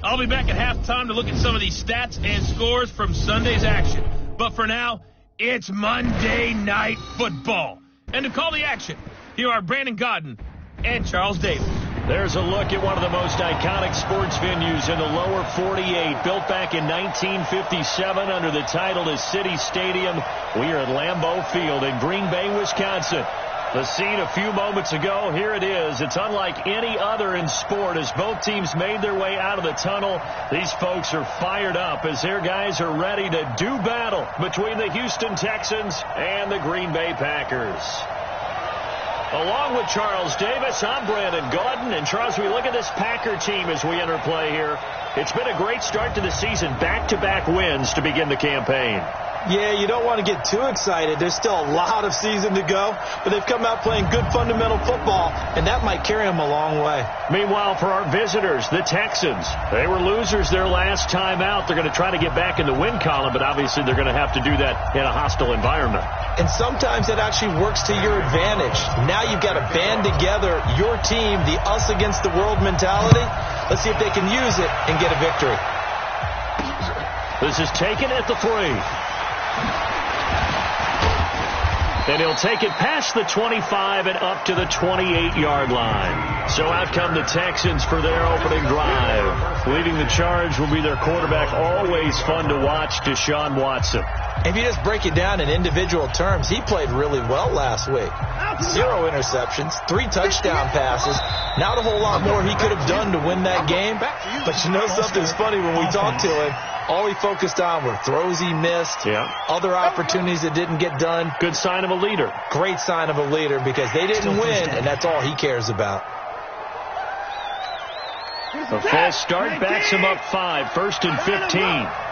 I'll be back at halftime to look at some of these stats and scores from Sunday's action. But for now, it's Monday Night Football. And to call the action, here are Brandon Godden and Charles Davis. There's a look at one of the most iconic sports venues in the lower 48. Built back in 1957 under the title of City Stadium. We are at Lambeau Field in Green Bay, Wisconsin. The scene a few moments ago, here it is. It's unlike any other in sport as both teams made their way out of the tunnel. These folks are fired up as their guys are ready to do battle between the Houston Texans and the Green Bay Packers. Along with Charles Davis, I'm Brandon Godden. And Charles, we look at this Packer team as we enter play here. It's been a great start to the season, back-to-back wins to begin the campaign. Yeah, you don't want to get too excited. There's still a lot of season to go, but they've come out playing good fundamental football, and that might carry them a long way. Meanwhile, for our visitors, the Texans, they were losers their last time out. They're going to try to get back in the win column, but obviously they're going to have to do that in a hostile environment. And sometimes that actually works to your advantage. Now you've got to band together your team, the us against the world mentality. Let's see if they can use it and get a victory. This is taken at the 3. And he'll take it past the 25 and up to the 28-yard line. So out come the Texans for their opening drive. Leading the charge will be their quarterback. Always fun to watch, Deshaun Watson. If you just break it down in individual terms, he played really well last week. 0 interceptions, 3 touchdown passes. Not a whole lot more he could have done to win that game. But you know something's funny when we talked to him. All he focused on were throws he missed, other opportunities that didn't get done. Good sign of a leader. Great sign of a leader because they didn't win, and that's all he cares about. A false start backs him up 5, 1st and 15.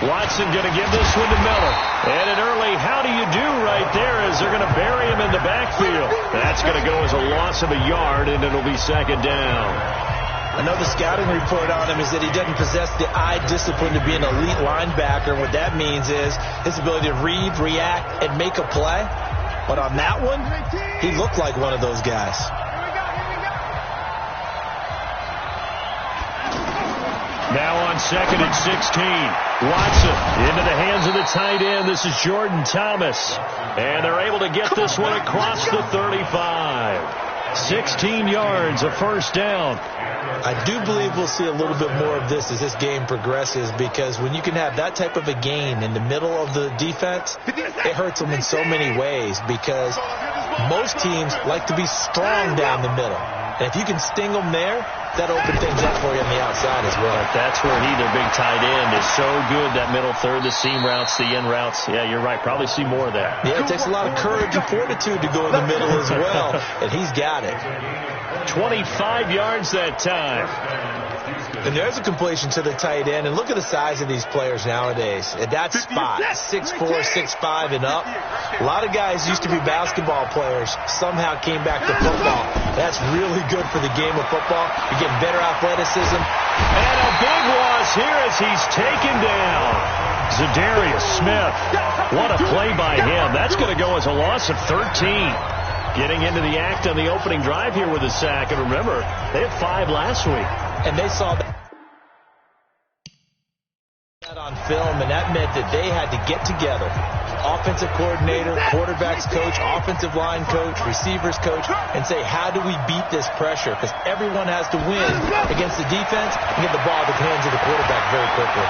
Watson going to give this one to Miller. And an early how do you do right there as they're going to bury him in the backfield. That's going to go as a loss of a yard, and it'll be 2nd down. Another scouting report on him is that he doesn't possess the eye discipline to be an elite linebacker. What that means is his ability to read, react, and make a play. But on that one, he looked like one of those guys. Now on 2nd and 16. Watson into the hands of the tight end. This is Jordan Thomas. And they're able to get this one across the 35. 16 yards, a 1st down. I do believe we'll see a little bit more of this as this game progresses, because when you can have that type of a gain in the middle of the defense, it hurts them in so many ways, because most teams like to be strong down the middle. And if you can sting them there, that opens things up for you on the outside as well. That's where their big tight end, is so good, that middle third, the seam routes, the in routes. Yeah, you're right. Probably see more of that. Yeah, it takes a lot of courage and fortitude to go in the middle as well, and he's got it. 25 yards that time. And there's a completion to the tight end. And look at the size of these players nowadays. At that spot, 6'4", 6'5", and up. A lot of guys used to be basketball players, somehow came back to football. That's really good for the game of football. You're getting better athleticism. And a big loss here as he's taken down. Zadarius Smith. What a play by him. That's going to go as a loss of 13. Getting into the act on the opening drive here with a sack. And remember, they had 5 last week. And they saw that on film, and that meant that they had to get together. Offensive coordinator, quarterbacks coach, offensive line coach, receivers coach, and say, how do we beat this pressure? Because everyone has to win against the defense and get the ball to the hands of the quarterback very quickly.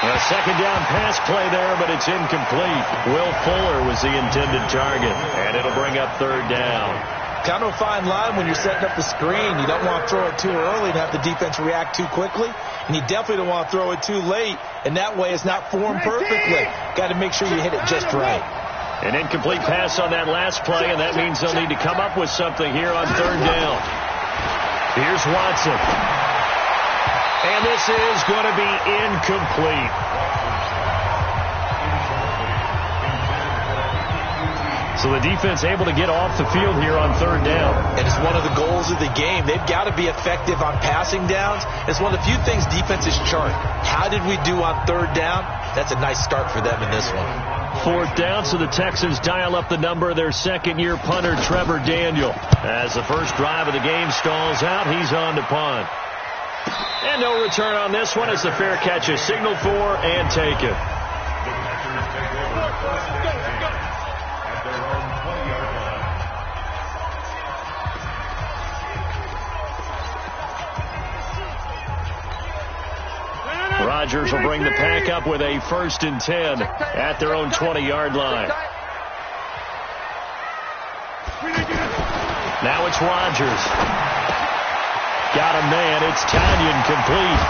A 2nd down pass play there, but it's incomplete. Will Fuller was the intended target, and it'll bring up 3rd down. Kind of a fine line when you're setting up the screen. You don't want to throw it too early and have the defense react too quickly, and you definitely don't want to throw it too late, and that way it's not formed perfectly. Got to make sure you hit it just right. An incomplete pass on that last play, and that means they'll need to come up with something here on 3rd down. Here's Watson. And this is going to be incomplete. So the defense able to get off the field here on 3rd down. And it's one of the goals of the game. They've got to be effective on passing downs. It's one of the few things defenses chart. How did we do on 3rd down? That's a nice start for them in this one. 4th down, so the Texans dial up the number of their second-year punter, Trevor Daniel. As the first drive of the game stalls out, he's on to punt. And no return on this one as the fair catch is signaled for and taken. Rodgers will bring the pack up with a 1st and 10 at their own 20-yard line. Now it's Rodgers. Got a man. It's Tanyan complete.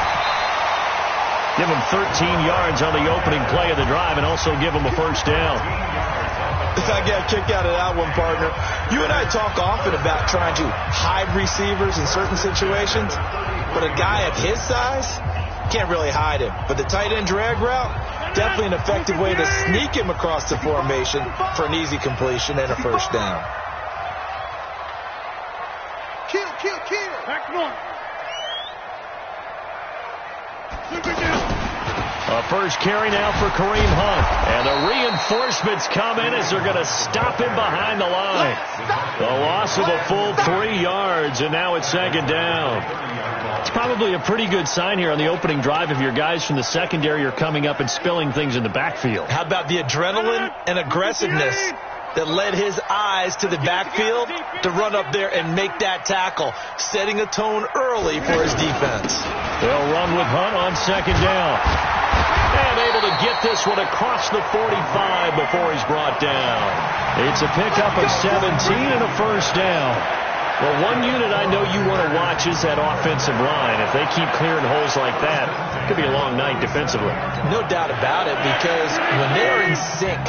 Give him 13 yards on the opening play of the drive and also give him a 1st down. I got a kick out of that one, partner. You and I talk often about trying to hide receivers in certain situations, but a guy of his size can't really hide him. But the tight end drag route, definitely an effective way to sneak him across the formation for an easy completion and a 1st down. Kill. Back one. A first carry now for Kareem Hunt. And the reinforcements come in as they're going to stop him behind the line. The loss of a full 3 yards, and now it's 2nd down. It's probably a pretty good sign here on the opening drive if your guys from the secondary are coming up and spilling things in the backfield. How about the adrenaline and aggressiveness that led his eyes to the backfield to run up there and make that tackle, setting a tone early for his defense. They'll run with Hunt on 2nd down. And able to get this one across the 45 before he's brought down. It's a pickup of 17 and a 1st down. Well, one unit I know you want to watch is that offensive line. If they keep clearing holes like that, it could be a long night defensively. No doubt about it, because when they're in sync,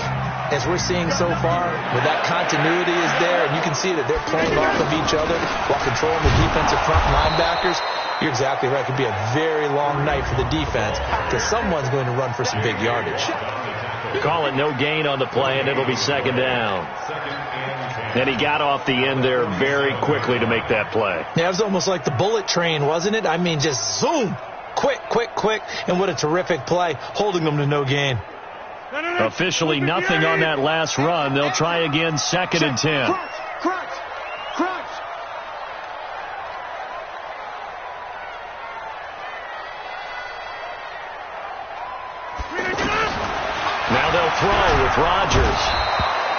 as we're seeing so far, where that continuity is there, and you can see that they're playing off of each other while controlling the defensive front linebackers, you're exactly right. It could be a very long night for the defense because someone's going to run for some big yardage. Call it no gain on the play, and it'll be 2nd down. And he got off the end there very quickly to make that play. Yeah, it was almost like the bullet train, wasn't it? I mean, just zoom, quick, and what a terrific play, holding them to no gain. Officially nothing on that last run. They'll try again, 2nd and 10. Crunch. Now they'll throw with Rodgers.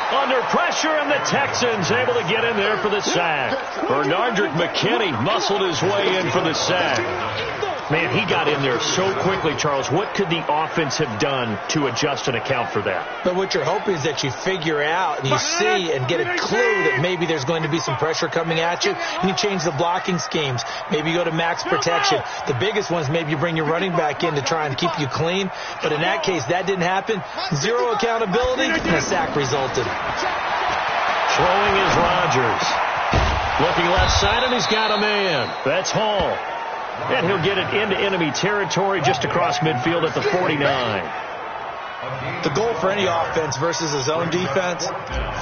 Under pressure, and the Texans able to get in there for the sack. Bernardrick McKinney muscled his way in for the sack. Man, he got in there so quickly, Charles. What could the offense have done to adjust and account for that? But what you're hoping is that you figure out and you see and get a clue that maybe there's going to be some pressure coming at you, and you change the blocking schemes. Maybe you go to max protection. The biggest one is maybe you bring your running back in to try and keep you clean. But in that case, that didn't happen. Zero accountability, and a sack resulted. Throwing is Rodgers. Looking left side, and he's got a man. That's Hall. And he'll get it into enemy territory just across midfield at the 49. The goal for any offense versus his own defense,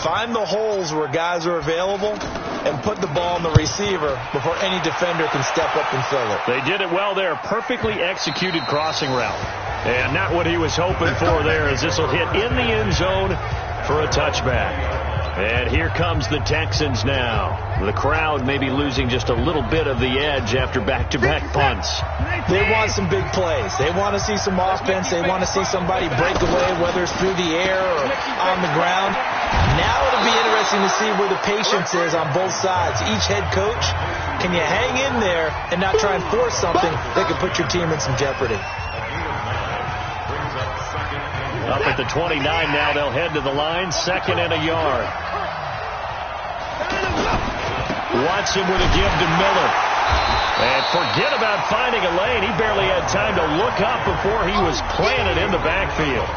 find the holes where guys are available and put the ball on the receiver before any defender can step up and fill it. They did it well there. Perfectly executed crossing route. And not what he was hoping for there, as this will hit in the end zone for a touchback. And here comes the Texans now. The crowd may be losing just a little bit of the edge after back-to-back punts. They want some big plays. They want to see some offense. They want to see somebody break away, whether it's through the air or on the ground. Now it'll be interesting to see where the patience is on both sides. Each head coach, can you hang in there and not try and force something that could put your team in some jeopardy? Up at the 29 now, they'll head to the line, 2nd and a yard. Watson with a give to Miller. And forget about finding a lane. He barely had time to look up before he was planted in the backfield.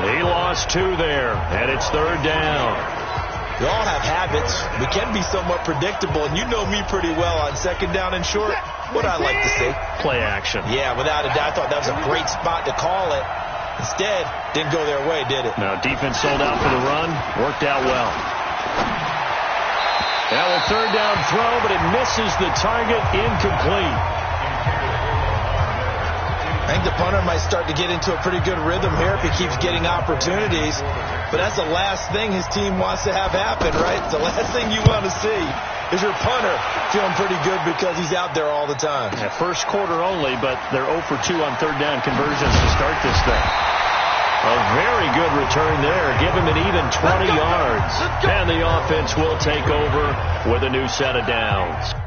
He lost 2 there, and it's 3rd down. We all have habits. We can be somewhat predictable, and you know me pretty well on 2nd down and short. What I like to see. Play action. Yeah, without a doubt. I thought that was a great spot to call it. Instead, didn't go their way, did it? No, defense sold out for the run. Worked out well. Now a 3rd down throw, but it misses the target, incomplete. I think the punter might start to get into a pretty good rhythm here if he keeps getting opportunities. But that's the last thing his team wants to have happen, right? The last thing you want to see is your punter feeling pretty good because he's out there all the time. Yeah, first quarter only, but they're 0 for 2 on third down conversions to start this thing. A very good return there. Give him an even 20 yards. And the offense will take over with a new set of downs.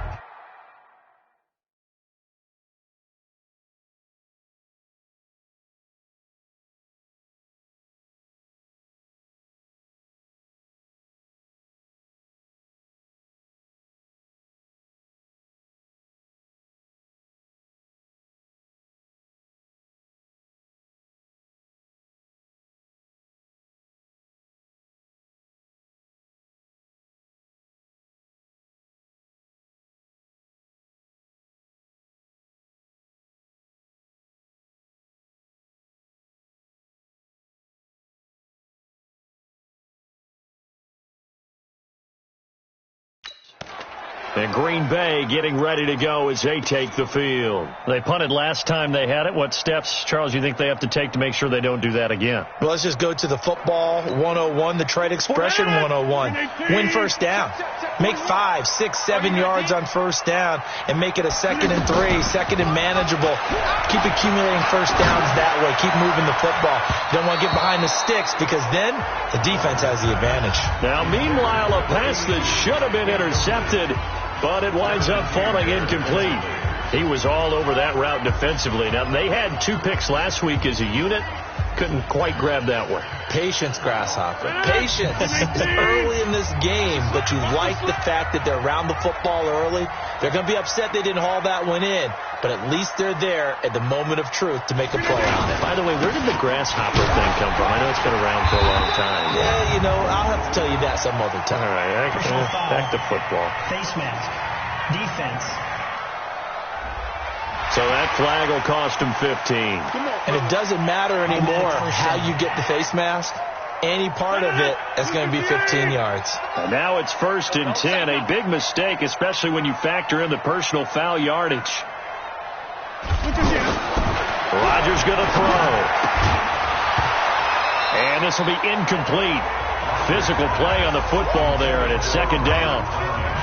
And Green Bay getting ready to go as they take the field. They punted last time they had it. What steps, Charles, you think they have to take to make sure they don't do that again? Well, let's just go to the football 101, the trade expression 101. Win first down. Make 5, 6, 7 yards on first down and make it a 2nd and 3, 2nd and manageable. Keep accumulating first downs that way. Keep moving the football. You don't want to get behind the sticks because then the defense has the advantage. Now, meanwhile, a pass that should have been intercepted, but it winds up falling incomplete. He was all over that route defensively. Now, they had 2 picks last week as a unit. Couldn't quite grab that one. Patience, Grasshopper. Patience. It's early in this game, but you like the fact that they're around the football early. They're going to be upset they didn't haul that one in, but at least they're there at the moment of truth to make a play on it. By the way, where did the Grasshopper thing come from? I know it's been around for a long time. Yeah, you know, I'll have to tell you that some other time. All right, back to football. Face mask. Defense. So that flag will cost him 15. And it doesn't matter anymore how you get the face mask. Any part of it is going to be 15 yards. And now it's 1st and 10. A big mistake, especially when you factor in the personal foul yardage. Rodgers going to throw. And this will be incomplete. Physical play on the football there, and it's 2nd down.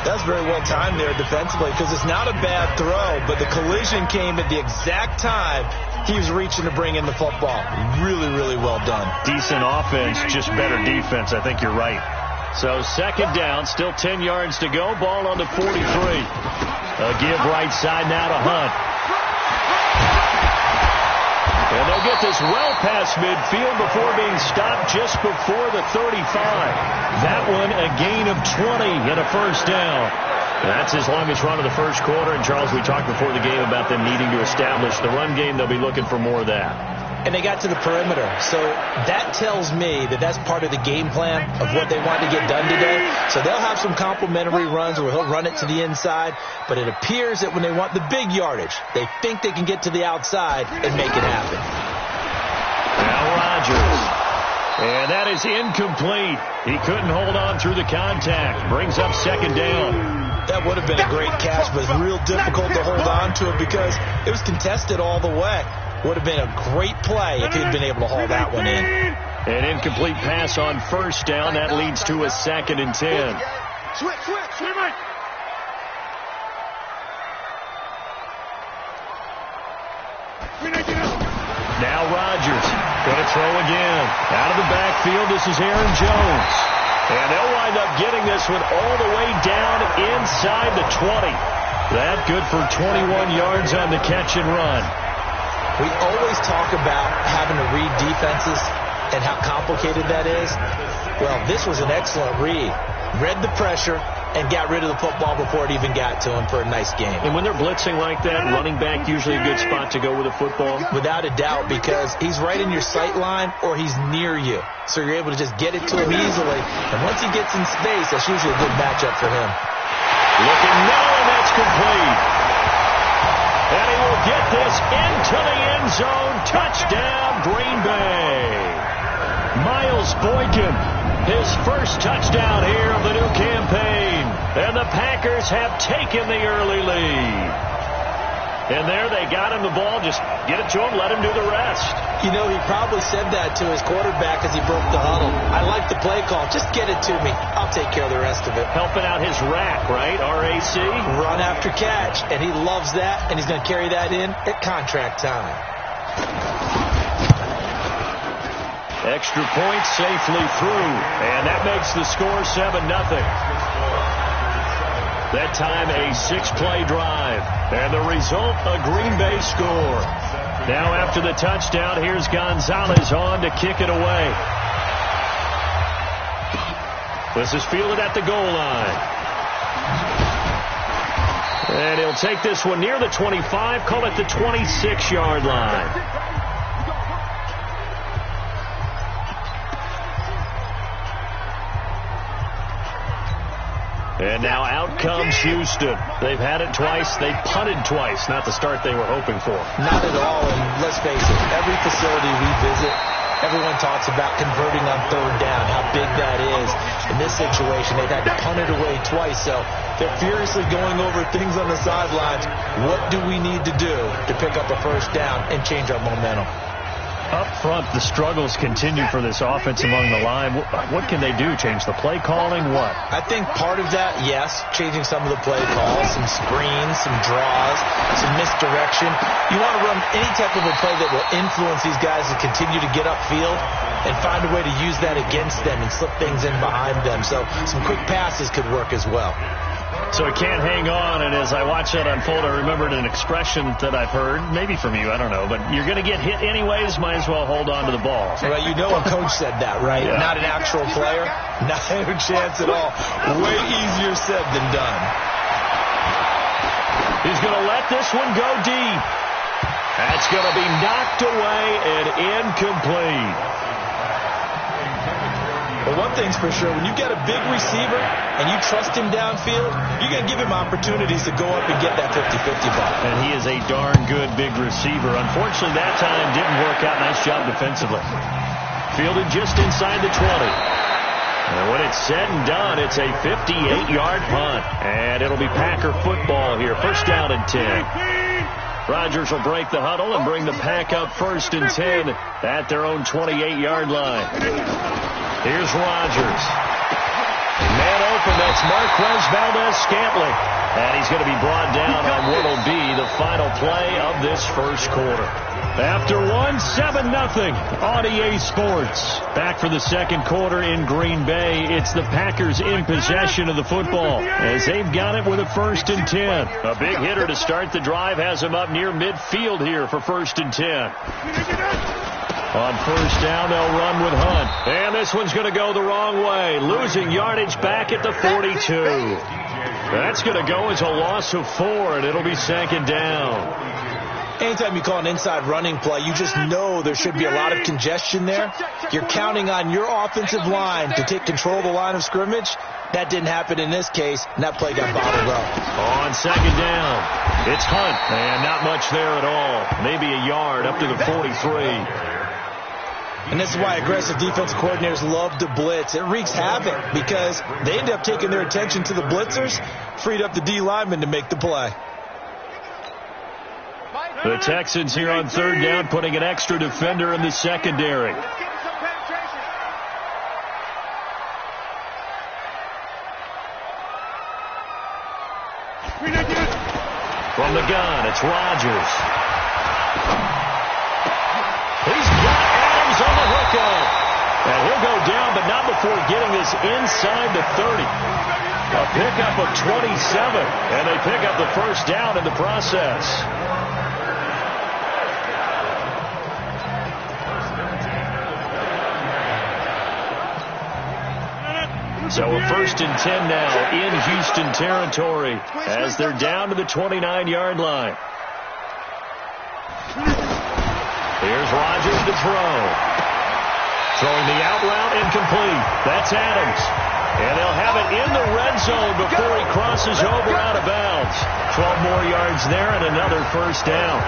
That's very well timed there defensively because it's not a bad throw, but the collision came at the exact time he was reaching to bring in the football. Really, really well done. Decent offense, just better defense. I think you're right. So 2nd down, still 10 yards to go. Ball on the 43. A give right side now to Hunt. And they'll get this well past midfield before being stopped just before the 35. That one a gain of 20 and a 1st down. That's his longest run of the first quarter. And, Charles, we talked before the game about them needing to establish the run game. They'll be looking for more of that. And they got to the perimeter. So that tells me that that's part of the game plan of what they want to get done today. So they'll have some complimentary runs where he'll run it to the inside. But it appears that when they want the big yardage, they think they can get to the outside and make it happen. Now Rodgers. And that is incomplete. He couldn't hold on through the contact. Brings up 2nd down. That would have been a great catch, but it's real difficult to hold on to it because it was contested all the way. Would have been a great play if he'd been able to haul that one in. An incomplete pass on 1st down. That leads to a 2nd and 10. Now Rodgers going to throw again. Out of the backfield, this is Aaron Jones. And they'll wind up getting this one all the way down inside the 20. That good for 21 yards on the catch and run. We always talk about having to read defenses and how complicated that is. Well, this was an excellent read. Read the pressure and got rid of the football before it even got to him for a nice game. And when they're blitzing like that, running back usually a good spot to go with a football? Without a doubt, because he's right in your sight line or he's near you. So you're able to just get it to him easily. And once he gets in space, that's usually a good matchup for him. Looking now, and that's complete. And he will get this into the end zone. Touchdown, Green Bay. Myles Boykin, his first touchdown here of the new campaign. And the Packers have taken the early lead. And there they got him the ball. Just get it to him, let him do the rest. You know, he probably said that to his quarterback as he broke the huddle. I like the play call. Just get it to me. I'll take care of the rest of it. Helping out his rack, right? RAC? Run after catch. And he loves that, and he's going to carry that in at contract time. Extra point safely through. And that makes the score 7-0. That time a 6-play drive. And the result, a Green Bay score. Now after the touchdown, here's Gonzalez on to kick it away. This is fielded at the goal line. And he'll take this one near the 25, call it the 26-yard line. And now out comes Houston. They've had it twice. They punted twice. Not the start they were hoping for. Not at all. And let's face it, every facility we visit, everyone talks about converting on third down, how big that is. In this situation, they've had to punt it away twice. So they're furiously going over things on the sidelines. What do we need to do to pick up a first down and change our momentum? Up front, the struggles continue for this offense among the line. What can they do? Change the play calling? What? I think part of that, yes, changing some of the play calls, some screens, some draws, some misdirection. You want to run any type of a play that will influence these guys to continue to get upfield and find a way to use that against them and slip things in behind them. So some quick passes could work as well. So it can't hang on, and as I watch that unfold, I remembered an expression that I've heard, maybe from you, I don't know, but you're going to get hit anyways, might as well hold on to the ball. Well, you know a coach said that, right? Yeah. Not an actual player. Not a chance at all. Way easier said than done. He's going to let this one go deep. That's going to be knocked away and incomplete. But one thing's for sure, when you've got a big receiver and you trust him downfield, you're going to give him opportunities to go up and get that 50-50 ball. And he is a darn good big receiver. Unfortunately, that time didn't work out. Nice job defensively. Fielded just inside the 20. And when it's said and done, it's a 58-yard punt. And it'll be Packer football here. First down and 10. Rodgers will break the huddle and bring the Pack up 1st and 10 at their own 28-yard line. Here's Rodgers. Man open, that's Marquez Valdez-Scantling. And he's going to be brought down on what will be the final play of this first quarter. After 7-0 on EA Sports. Back for the second quarter in Green Bay. It's the Packers in possession of the football as they've got it with a 1st and 10. A big hitter to start the drive has him up near midfield here for 1st and 10. On first down, they'll run with Hunt. And this one's going to go the wrong way. Losing yardage back at the 42. That's going to go as a loss of 4, and it'll be 2nd down. Anytime you call an inside running play, you just know there should be a lot of congestion there. You're counting on your offensive line to take control of the line of scrimmage. That didn't happen in this case, and that play got bottled up. On 2nd down, it's Hunt. And not much there at all. Maybe a yard up to the 43. And this is why aggressive defensive coordinators love to blitz. It wreaks havoc because they end up taking their attention to the blitzers, freed up the D lineman to make the play. The Texans here on 3rd down, putting an extra defender in the secondary. From the gun, it's Rodgers. He's got Adams on the hookup. And he'll go down, but not before getting this inside the 30. A pickup of 27, and they pick up the first down in the process. So a 1st and 10 now in Houston territory as they're down to the 29-yard line. Here's Rodgers to throw. Throwing the out route incomplete. That's Adams. And they'll have it in the red zone before he crosses over out of bounds. 12 more yards there and another first down.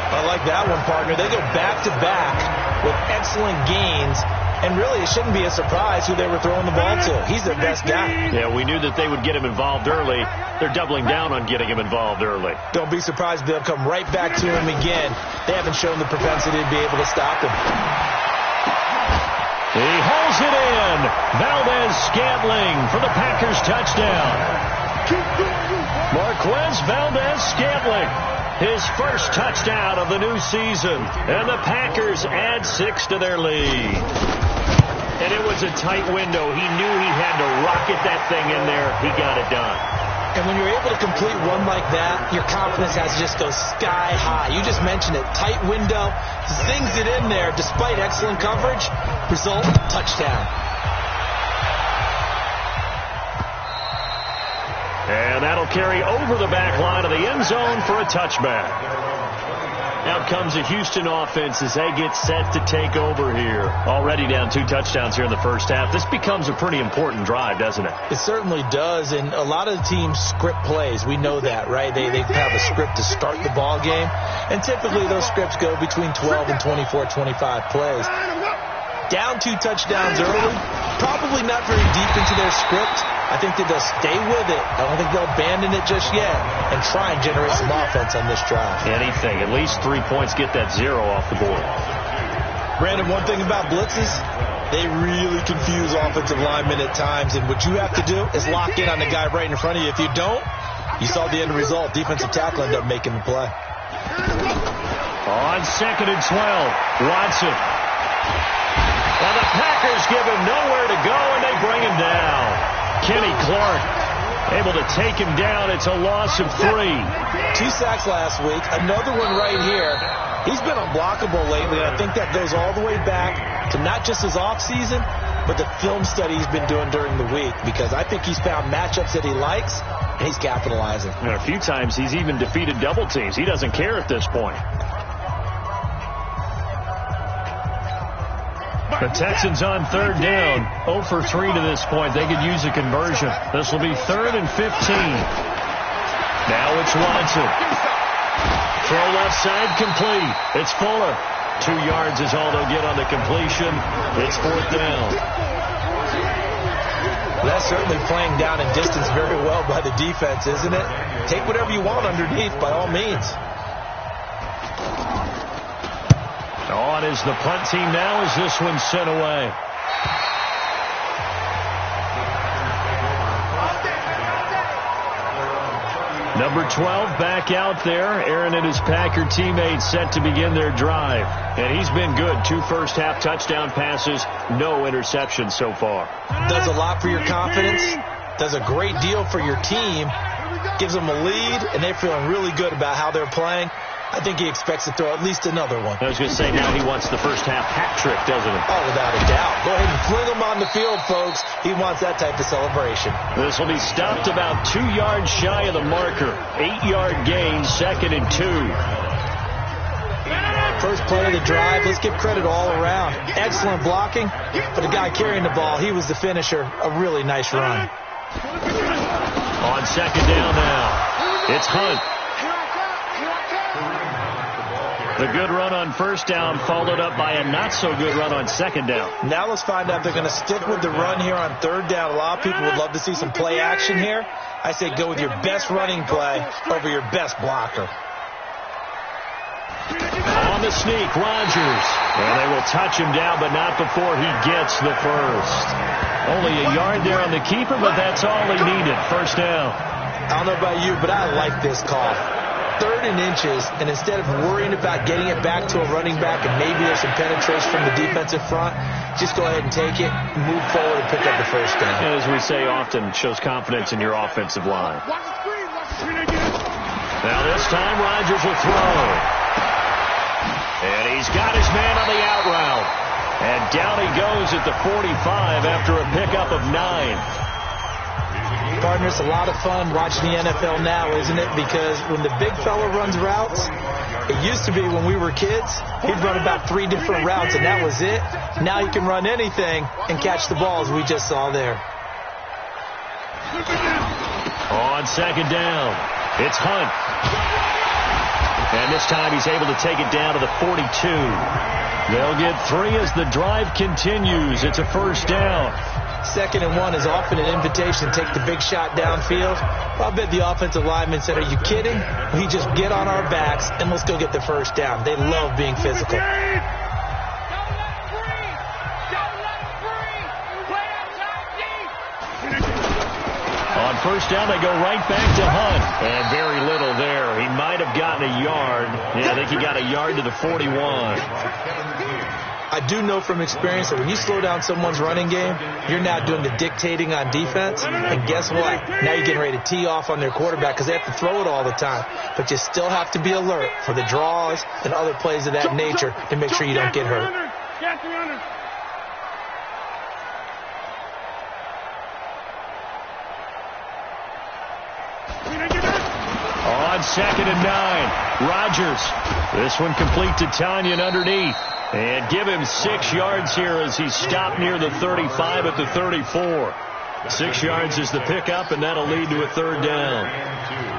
I like that one, partner. They go back-to-back with excellent gains, and really it shouldn't be a surprise who they were throwing the ball to. He's their best guy. Yeah, we knew that they would get him involved early. They're doubling down on getting him involved early. Don't be surprised if they'll come right back to him again. They haven't shown the propensity to be able to stop him. He hauls it in. Valdez-Scantling for the Packers touchdown. Marquez Valdez-Scantling, his first touchdown of the new season. And the Packers add 6 to their lead. And it was a tight window. He knew he had to rocket that thing in there. He got it done. And when you're able to complete one like that, your confidence has to just go sky high. You just mentioned it. Tight window, zings it in there despite excellent coverage. Result, touchdown. And that'll carry over the back line of the end zone for a touchback. Out comes the Houston offense as they get set to take over here. Already down 2 touchdowns here in the first half. This becomes a pretty important drive, doesn't it? It certainly does, and a lot of the teams script plays. We know that, right? They have a script to start the ball game, and typically those scripts go between 12 and 24, 25 plays. Down 2 touchdowns early, probably not very deep into their script. I think that they'll stay with it. I don't think they'll abandon it just yet and try and generate some offense on this drive. Anything. At least 3 points. Get that 0 off the board. Brandon, one thing about blitzes, they really confuse offensive linemen at times, and what you have to do is lock in on the guy right in front of you. If you don't, you saw the end result. Defensive tackle ended up making the play. On 2nd and 12, Watson. Well, the Packers give him nowhere to go, and they bring him down. Kenny Clark able to take him down. It's a loss of 3. 2 sacks last week. Another one right here. He's been unblockable lately, and I think that goes all the way back to not just his offseason, but the film study he's been doing during the week, because I think he's found matchups that he likes, and he's capitalizing. And a few times he's even defeated double teams. He doesn't care at this point. The Texans on 3rd down, 0 for 3 to this point. They could use a conversion. This will be 3rd and 15. Now it's Watson. Throw left side complete. It's Fuller. 2 yards is all they'll get on the completion. It's 4th down. That's certainly playing down in distance very well by the defense, isn't it? Take whatever you want underneath by all means. On is the punt team now as this one's sent away. Number 12 back out there. Aaron and his Packer teammates set to begin their drive. And he's been good. 2 first-half touchdown passes, no interceptions so far. Does a lot for your confidence. Does a great deal for your team. Gives them a lead, and they're feeling really good about how they're playing. I think he expects to throw at least another one. I was going to say, now he wants the first-half hat trick, doesn't he? Oh, without a doubt. Go ahead and fling him on the field, folks. He wants that type of celebration. This will be stopped about 2 yards shy of the marker. 8-yard gain, 2nd and 2. First play of the drive. Let's give credit all around. Excellent blocking. For the guy carrying the ball, he was the finisher. A really nice run. On 2nd down now, it's Hunt. The good run on 1st down followed up by a not-so-good run on 2nd down. Now let's find out if they're going to stick with the run here on 3rd down. A lot of people would love to see some play action here. I say go with your best running play over your best blocker. On the sneak, Rodgers. And they will touch him down, but not before he gets the first. Only a yard there on the keeper, but that's all he needed. 1st down. I don't know about you, but I like this call. 3rd and inches, and instead of worrying about getting it back to a running back and maybe there's some penetration from the defensive front, just go ahead and take it, move forward, and pick up the 1st down. As we say often, shows confidence in your offensive line. Now this time, Rodgers will throw. And he's got his man on the out route. And down he goes at the 45 after a pickup of 9. Partner, it's a lot of fun watching the NFL now, isn't it? Because when the big fella runs routes, it used to be when we were kids, he'd run about 3 different routes, and that was it. Now he can run anything and catch the ball, as we just saw there. On 2nd down, it's Hunt. And this time he's able to take it down to the 42. They'll get 3 as the drive continues. It's a first down. 2nd and 1 is often an invitation to take the big shot downfield. I'll bet the offensive lineman said, "Are you kidding? We just get on our backs and let's go get the first down." They love being physical. On first down, they go right back to Hunt. And very little there. He might have gotten a yard. Yeah, I think he got a yard to the 41. I do know from experience that when you slow down someone's running game, you're now doing the dictating on defense. And guess what? Now you're getting ready to tee off on their quarterback because they have to throw it all the time. But you still have to be alert for the draws and other plays of that nature to make sure you don't get hurt. On 2nd and 9, Rodgers. This one complete to Tanyan underneath. And give him 6 yards here as he's stopped near the 35 at the 34. 6 yards is the pickup, and that'll lead to a 3rd down.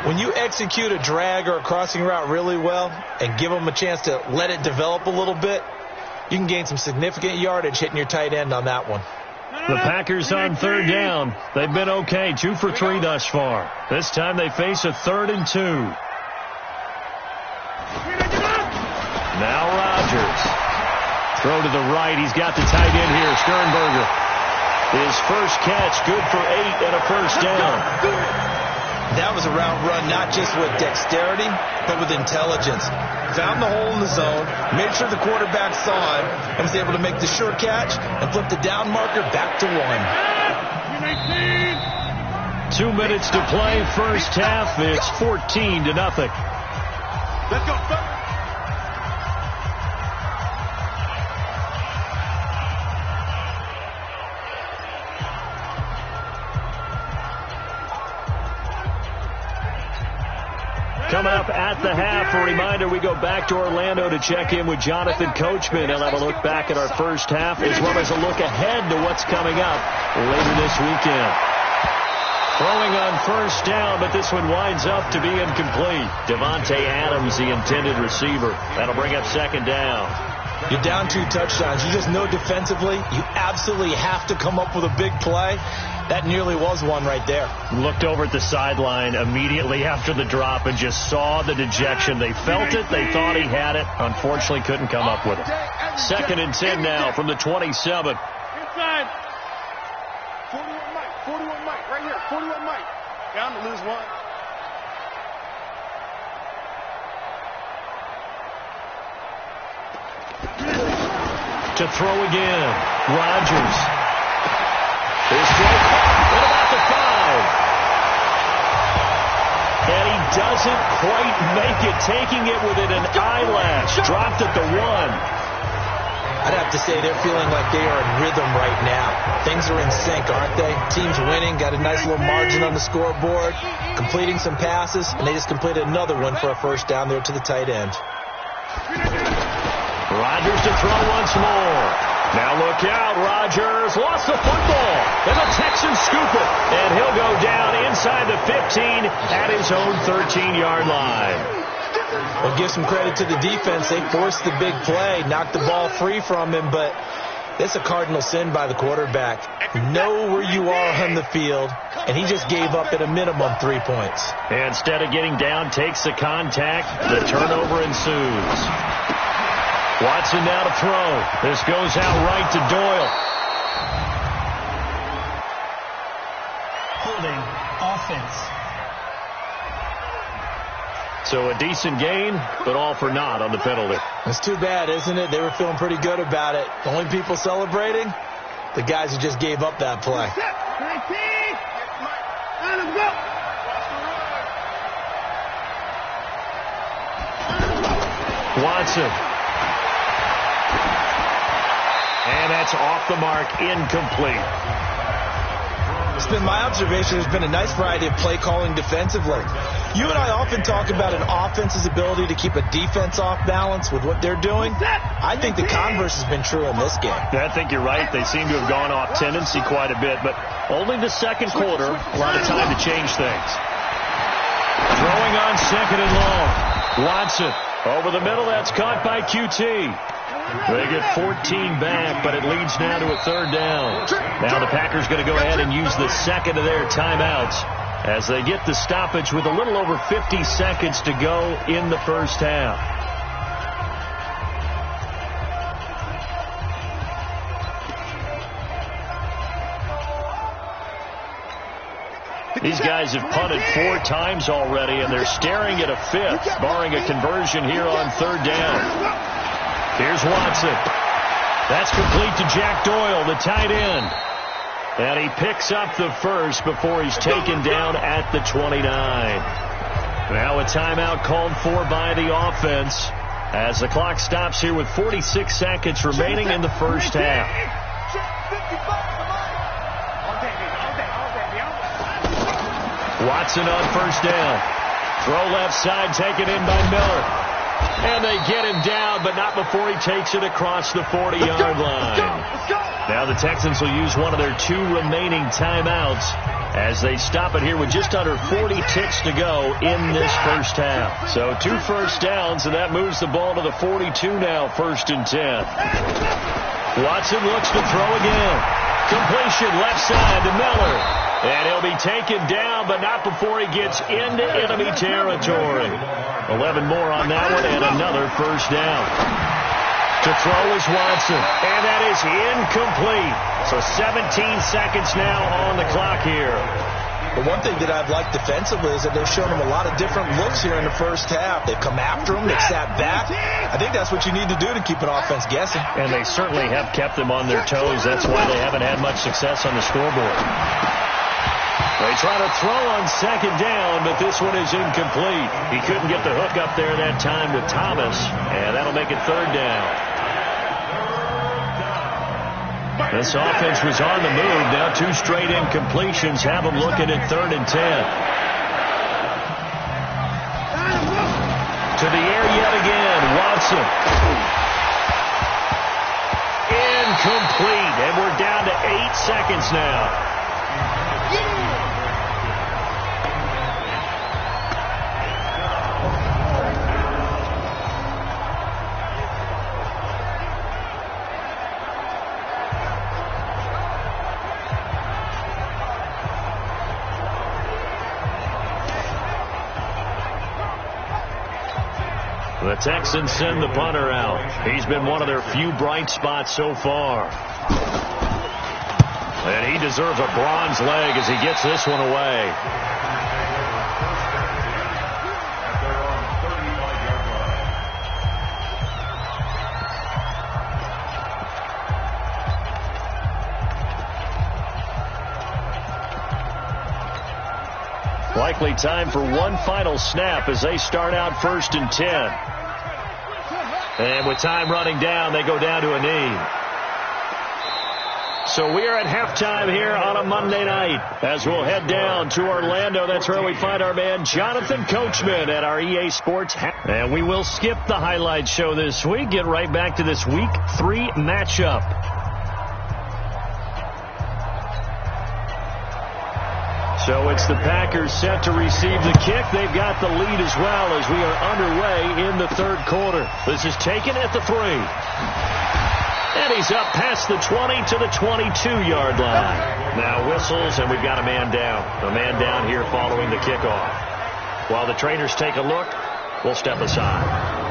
When you execute a drag or a crossing route really well and give them a chance to let it develop a little bit, you can gain some significant yardage hitting your tight end on that one. The Packers on 3rd down. They've been okay, 2 for 3 thus far. This time they face a 3rd and 2. Now Rodgers. Throw to the right. He's got the tight end here, Sternberger. His first catch, good for 8 and a first down. That was a route run not just with dexterity, but with intelligence. Found the hole in the zone, made sure the quarterback saw it, and was able to make the sure catch and flip the down marker back to 1. 2 minutes to play, first half. It's 14-0. Let's go. Coming up at the half, a reminder, we go back to Orlando to check in with Jonathan Coachman. He'll have a look back at our first half as well as a look ahead to what's coming up later this weekend. Throwing on first down, but this one winds up to be incomplete. Devontae Adams, the intended receiver. That'll bring up 2nd down. You're down 2 touchdowns. You just know defensively you absolutely have to come up with a big play. That nearly was one right there. Looked over at the sideline immediately after the drop and just saw the dejection. They felt it. They thought he had it. Unfortunately, couldn't come up with it. 2nd and 10 now from the 27. Inside. 41 Mike, right here. 41 Mike. Down to lose 1. To throw again. Rodgers. His throw caught at about the 5. And he doesn't quite make it, taking it within an eyelash. Dropped at the 1. I'd have to say they're feeling like they are in rhythm right now. Things are in sync, aren't they? Team's winning, got a nice little margin on the scoreboard, completing some passes, and they just completed another one for a first down there to the tight end. Rodgers to throw once more. Now look out, Rodgers lost the football, and the Texans scoop it, and he'll go down inside the 15 at his own 13-yard line. Well, give some credit to the defense. They forced the big play, knocked the ball free from him, but it's a cardinal sin by the quarterback. Know where you are on the field, and he just gave up at a minimum 3 points. And instead of getting down, takes the contact, the turnover ensues. Watson now to throw. This goes out right to Doyle. Holding offense. So a decent gain, but all for naught on the penalty. It's too bad, isn't it? They were feeling pretty good about it. The only people celebrating, the guys who just gave up that play. 19. Watson. And that's off the mark, incomplete. It's been my observation there's been a nice variety of play calling defensively. You and I often talk about an offense's ability to keep a defense off balance with what they're doing. I think the converse has been true in this game. Yeah, I think you're right. They seem to have gone off tendency quite a bit, but only the second quarter, a lot of time to change things. Throwing on 2nd and long. Watson over the middle. That's caught by QT. They get 14 back, but it leads now to a third down. Now the Packers going to go ahead and use the second of their timeouts as they get the stoppage with a little over 50 seconds to go in the first half. These guys have punted 4 times already, and they're staring at a fifth, barring a conversion here on third down. Here's Watson. That's complete to Jack Doyle, the tight end. And he picks up the first before he's taken down at the 29. Now a timeout called for by the offense as the clock stops here with 46 seconds remaining in the first half. Watson on first down. Throw left side, taken in by Miller. And they get him down, but not before he takes it across the 40-yard line. Now the Texans will use one of their 2 remaining timeouts as they stop it here with just under 40 ticks to go in this first half. So 2 first downs, and that moves the ball to the 42 now, 1st and 10. Watson looks to throw again. Completion left side to Miller. And he'll be taken down, but not before he gets into enemy territory. 11 more on that one, and another first down. To throw is Watson, and that is incomplete. So 17 seconds now on the clock here. The one thing that I've liked defensively is that they've shown him a lot of different looks here in the first half. They've come after him. They've sat back. I think that's what you need to do to keep an offense guessing. And they certainly have kept them on their toes. That's why they haven't had much success on the scoreboard. They try to throw on second down, but this one is incomplete. He couldn't get the hook up there that time with Thomas, and that'll make it third down. This offense was on the move. Now 2 straight incompletions have them looking at 3rd and 10. To the air yet again, Watson. Incomplete, and we're down to 8 seconds now. The Texans send the punter out. He's been one of their few bright spots so far. And he deserves a bronze leg as he gets this one away. Likely time for one final snap as they start out 1st and 10. And with time running down, they go down to a knee. So we are at halftime here on a Monday night as we'll head down to Orlando. That's where we find our man Jonathan Coachman at our EA Sports. And we will skip the highlight show this week. Get right back to this Week 3 matchup. So it's the Packers set to receive the kick. They've got the lead as well as we are underway in the 3rd quarter. This is taken at the 3. And he's up past the 20 to the 22-yard line. Now whistles, and we've got a man down. A man down here following the kickoff. While the trainers take a look, we'll step aside.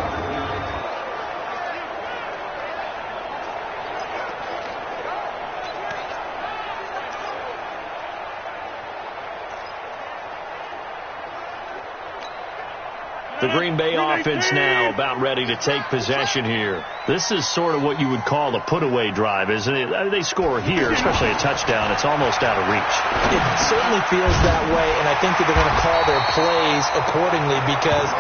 The Green Bay offense now about ready to take possession here. This is sort of what you would call a put-away drive, isn't it? They score here, especially a touchdown. It's almost out of reach. It certainly feels that way, and I think that they're going to call their plays accordingly because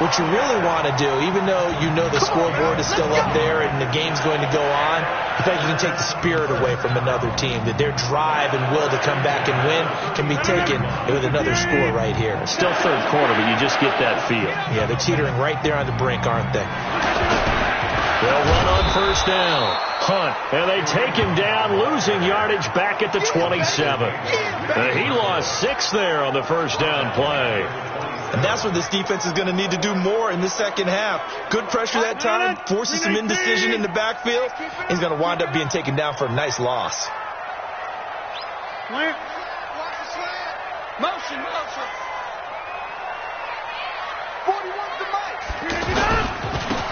what you really want to do, even though you know the scoreboard is still up there and the game's going to go on, in fact, you can take the spirit away from another team, that their drive and will to come back and win can be taken with another score right here. It's still 3rd quarter, but you just get that feel. Yeah, they're teetering right there on the brink, aren't they? They'll run on 1st down. Hunt, and they take him down, losing yardage back at the 27. He lost 6 there on the 1st down play. And that's what this defense is going to need to do more in the second half. Good pressure that time, forces some indecision in the backfield. He's going to wind up being taken down for a nice loss. Motion. 41's the mic.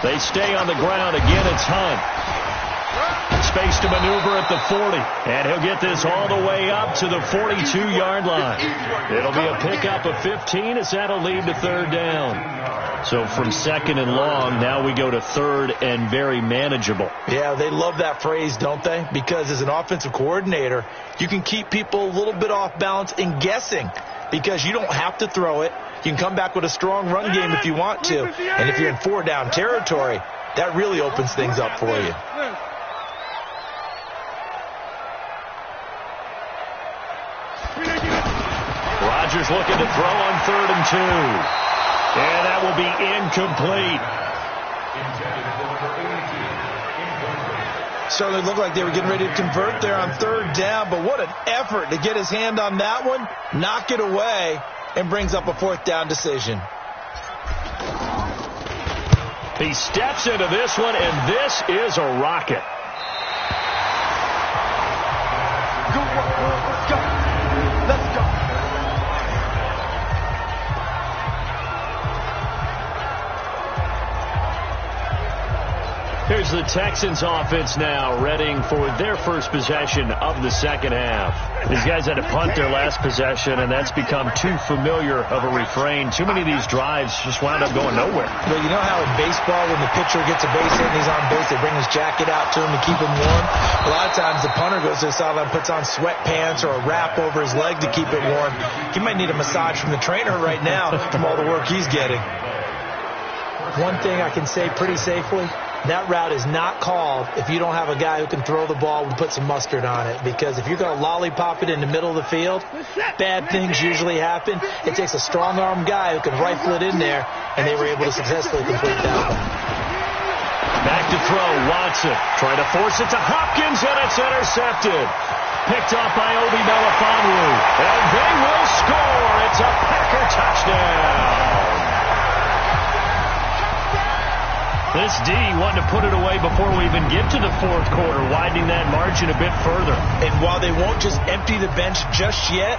They stay on the ground. Again, it's Hunt. Space to maneuver at the 40. And he'll get this all the way up to the 42-yard line. It'll be a pickup of 15 as that'll lead to third down. So from second and long, now we go to third and very manageable. Yeah, they love that phrase, don't they? Because as an offensive coordinator, you can keep people a little bit off balance and guessing because you don't have to throw it. You can come back with a strong run game if you want to. And if you're in 4-down territory, that really opens things up for you. Rodgers looking to throw on 3rd and 2. And that will be incomplete. Certainly looked like they were getting ready to convert there on 3rd down, but what an effort to get his hand on that one, knock it away, and brings up a 4th down decision. He steps into this one, and this is a rocket. Let's go. Here's the Texans offense now, readying for their first possession of the second half. These guys had to punt their last possession, and that's become too familiar of a refrain. Too many of these drives just wound up going nowhere. Well, you know how in baseball, when the pitcher gets a base hit and he's on base, they bring his jacket out to him to keep him warm. A lot of times the punter goes to the sideline, puts on sweatpants or a wrap over his leg to keep it warm. He might need a massage from the trainer right now from all the work he's getting. One thing I can say pretty safely, that route is not called if you don't have a guy who can throw the ball and put some mustard on it. Because if you're going to lollipop it in the middle of the field, bad things usually happen. It takes a strong-arm guy who can rifle it in there, and they were able to successfully complete that one. Back to throw, Watson. Trying to force it to Hopkins, and it's intercepted. Picked off by Obi Melifonwu. And they will score. It's a Packer touchdown. This D wanted to put it away before we even get to the 4th quarter, widening that margin a bit further. And while they won't just empty the bench just yet,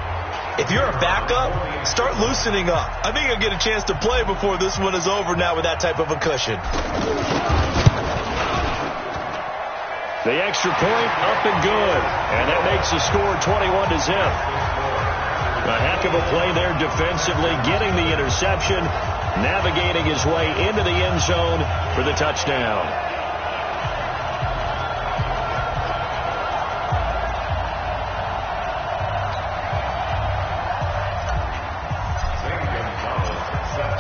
if you're a backup, start loosening up. I think you'll get a chance to play before this one is over now with that type of a cushion. The extra point up and good. And that makes the score 21-0. A heck of a play there defensively, getting the interception, navigating his way into the end zone for the touchdown.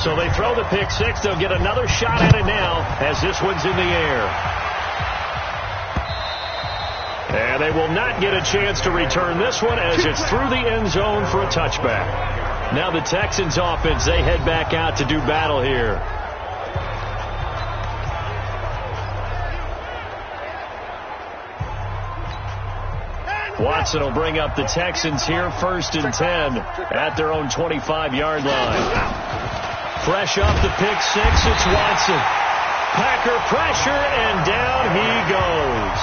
So they throw the pick six. They'll get another shot at it now as this one's in the air. And they will not get a chance to return this one as it's through the end zone for a touchback. Now the Texans offense, they head back out to do battle here. Watson will bring up the Texans here, 1st and 10 at their own 25-yard line. Fresh off the pick six, it's Watson. Packer pressure, and down he goes.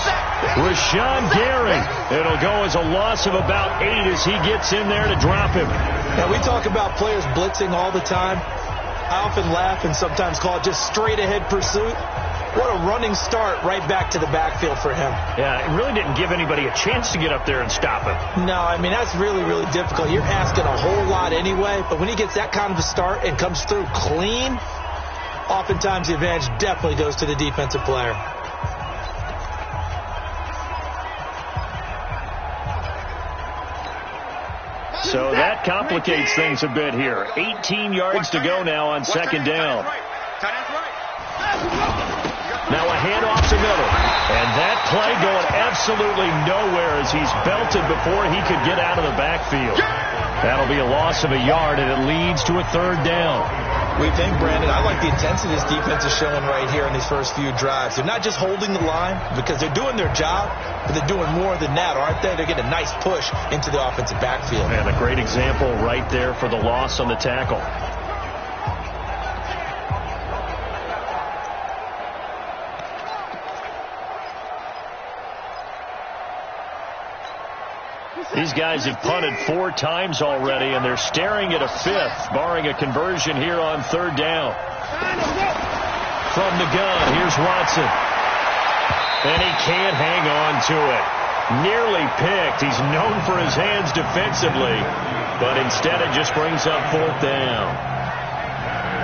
Rashawn Gary. It'll go as a loss of about 8 as he gets in there to drop him. Now, we talk about players blitzing all the time. I often laugh and sometimes call it just straight-ahead pursuit. What a running start right back to the backfield for him. Yeah, it really didn't give anybody a chance to get up there and stop him. No, I mean, that's really, really difficult. You're asking a whole lot anyway, but when he gets that kind of a start and comes through clean, oftentimes the advantage definitely goes to the defensive player. So that complicates things a bit here. 18 yards to go now on 2nd down. Now a handoff to Miller. And that play going absolutely nowhere as he's belted before he could get out of the backfield. That'll be a loss of a yard, and it leads to a 3rd down. We think, Brandon, I like the intensity this defense is showing right here in these first few drives. They're not just holding the line because they're doing their job, but they're doing more than that, aren't they? They're getting a nice push into the offensive backfield. And a great example right there for the loss on the tackle. These guys have punted 4 times already, and they're staring at a 5th, barring a conversion here on 3rd down. From the gun, here's Watson. And he can't hang on to it. Nearly picked. He's known for his hands defensively, but instead it just brings up 4th down.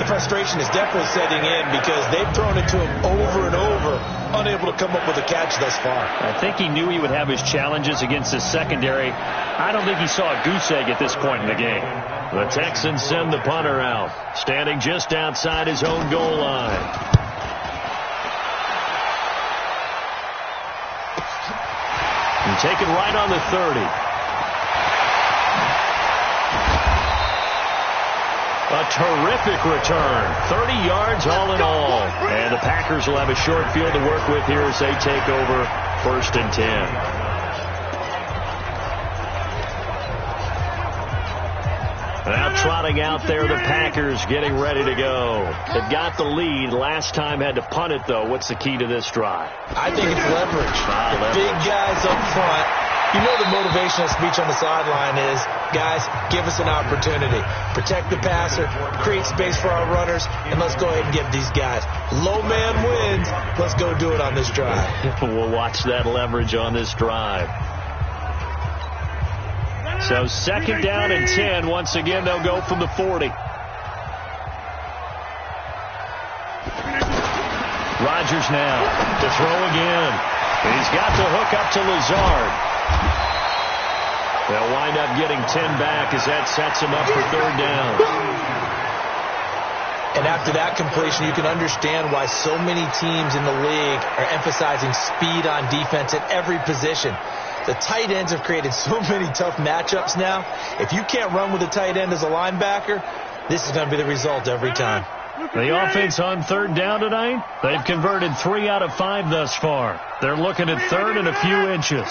The frustration is definitely setting in because they've thrown it to him over and over, unable to come up with a catch thus far. I think he knew he would have his challenges against his secondary. I don't think he saw a goose egg at this point in the game. The Texans send the punter out, standing just outside his own goal line. And taken right on the 30. A terrific return. 30 yards all in all. And the Packers will have a short field to work with here as they take over 1st and 10. Now trotting out there, the Packers getting ready to go. They've got the lead. Last time had to punt it, though. What's the key to this drive? I think it's leverage. The big guys up front. You know the motivational speech on the sideline is, guys, give us an opportunity. Protect the passer, create space for our runners, and let's go ahead and give these guys. Low man wins. Let's go do it on this drive. We'll watch that leverage on this drive. So 2nd down and 10. Once again, they'll go from the 40. Rodgers now to throw again. He's got the hook up to Lazard. They'll wind up getting 10 back as that sets him up for 3rd down. And after that completion, you can understand why so many teams in the league are emphasizing speed on defense at every position. The tight ends have created so many tough matchups now. If you can't run with a tight end as a linebacker, this is going to be the result every time. The offense on 3rd down tonight, they've converted 3 out of 5 thus far. They're looking at 3rd and a few inches.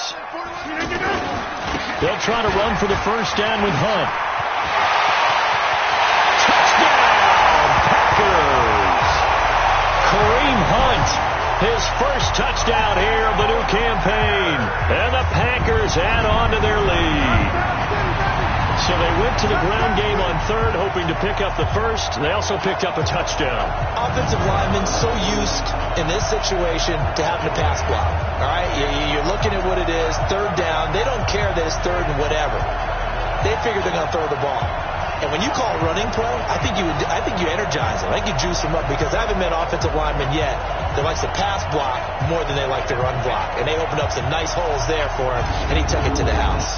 They'll try to run for the 1st down with Hunt. Touchdown, Packers! Kareem Hunt, his first touchdown here of the new campaign. And the Packers add on to their lead. So they went to the ground game on 3rd, hoping to pick up the 1st. They also picked up a touchdown. Offensive linemen so used in this situation to having a pass block. All right, you're looking at what it is, 3rd down. They don't care that it's 3rd and whatever. They figure they're going to throw the ball. And when you call a running play, I think you energize them. I think you juice them up because I haven't met offensive linemen yet that likes to pass block more than they like to run block. And they opened up some nice holes there for him, and he took it to the house.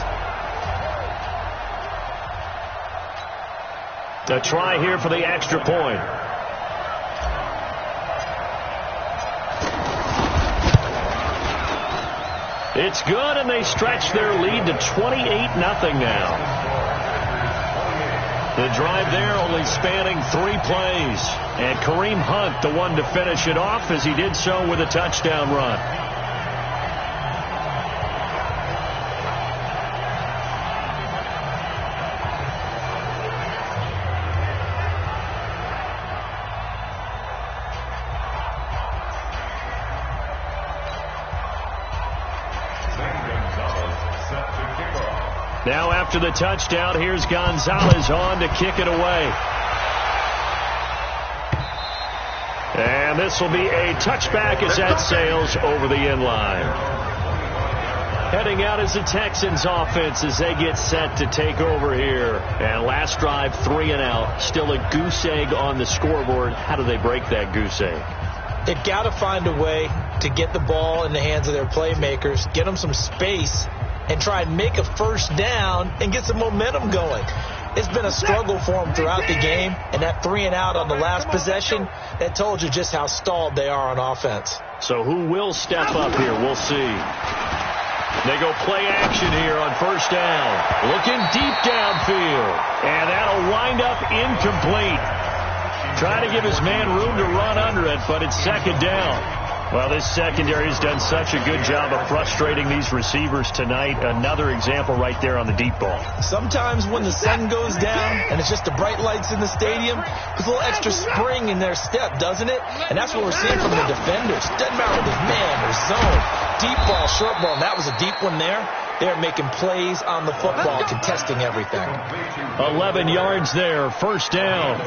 A try here for the extra point. It's good, and they stretch their lead to 28-0 now. The drive there only spanning 3 plays. And Kareem Hunt, the one to finish it off, as he did so with a touchdown run. Now after the touchdown, here's Gonzalez on to kick it away. And this will be a touchback as that sails over the end line. Heading out is the Texans offense as they get set to take over here. And last drive, 3 and out. Still a goose egg on the scoreboard. How do they break that goose egg? They've got to find a way to get the ball in the hands of their playmakers, get them some space, and try and make a 1st down and get some momentum going. It's been a struggle for them throughout the game, and that 3 and out on the last possession, that told you just how stalled they are on offense. So who will step up here? We'll see. They go play action here on 1st down. Looking deep downfield, and that'll wind up incomplete. Trying to give his man room to run under it, but it's 2nd down. Well, this secondary has done such a good job of frustrating these receivers tonight. Another example right there on the deep ball. Sometimes when the sun goes down and it's just the bright lights in the stadium, there's a little extra spring in their step, doesn't it? And that's what we're seeing from the defenders. Doesn't matter if it's man or zone. Deep ball, short ball, and that was a deep one there. They're making plays on the football, contesting everything. 11 yards there, first down.